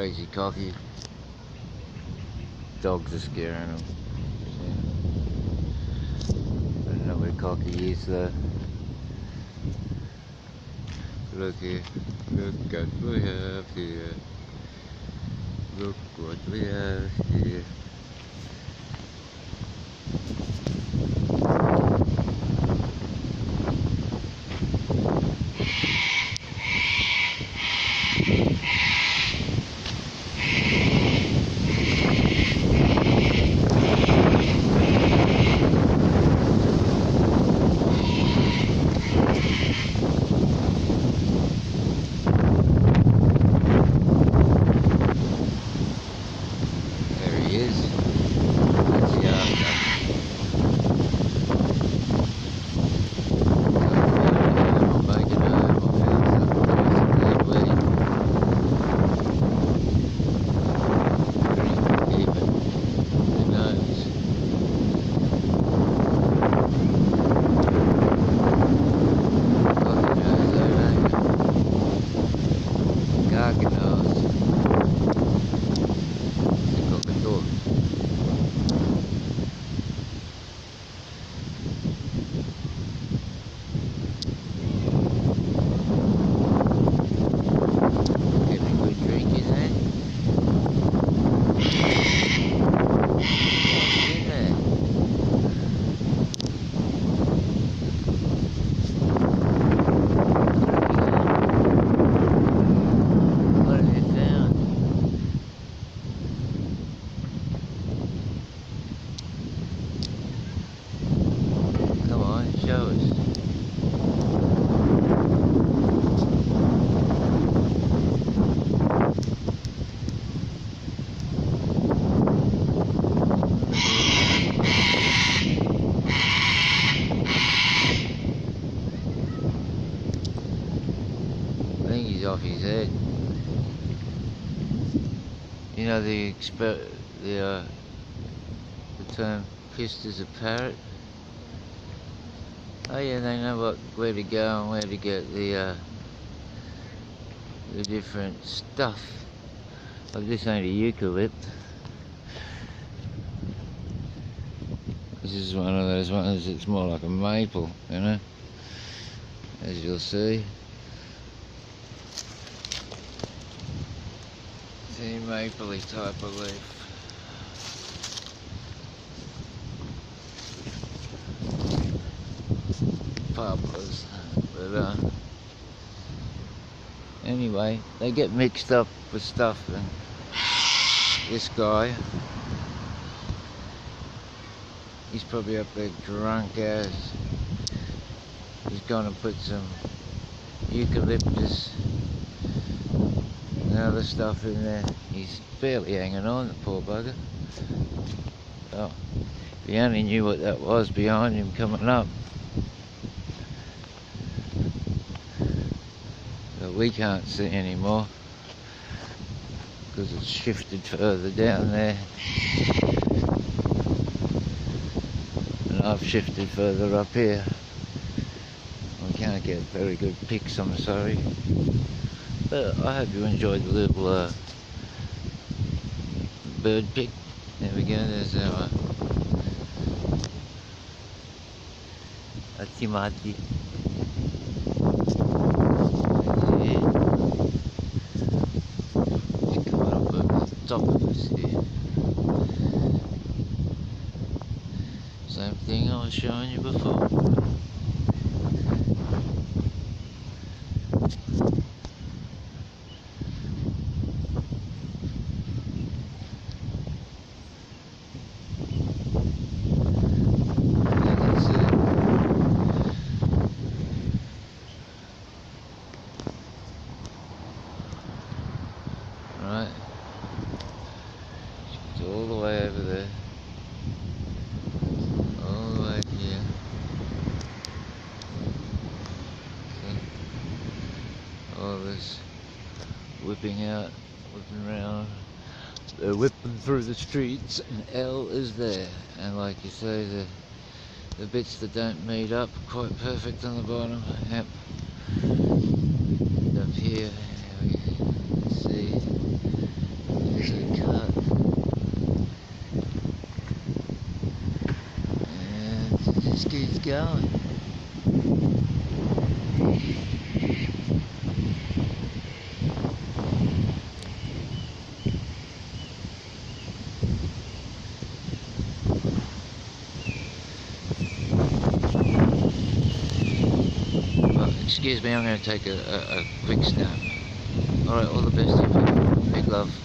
Crazy cocky. Dogs are scaring him. I don't know where Cocky is though. Look here. Look what we have here. Look what we have here. Off his head. You know the term pissed as a parrot. Oh yeah, they know where to go and where to get the different stuff. Like this ain't a eucalypt. This is one of those ones that's more like a maple, you know, as you'll see. Mapley type of leaf. Poplars. But anyway, they get mixed up with stuff, and this guy, he's probably up there drunk as. He's gonna put some eucalyptus and other stuff in there. He's barely hanging on, the poor bugger. Oh, if he only knew what that was behind him coming up. But we can't see anymore because it's shifted further down there. And I've shifted further up here. We can't get very good pics, I'm sorry. But I hope you enjoyed the little bird pic. There we go, there's our Tiamat. Yeah. Coming up over the top of us here. Same thing I was showing you before. Right, it's all the way over there, all the way here. See? All this whipping out, whipping around. They're whipping through the streets, and L is there. And like you say, the bits that don't meet up quite perfect on the bottom. Yep. And up here, we see going. Well, excuse me, I'm going to take a quick snap. Alright, all the best to you. Big love.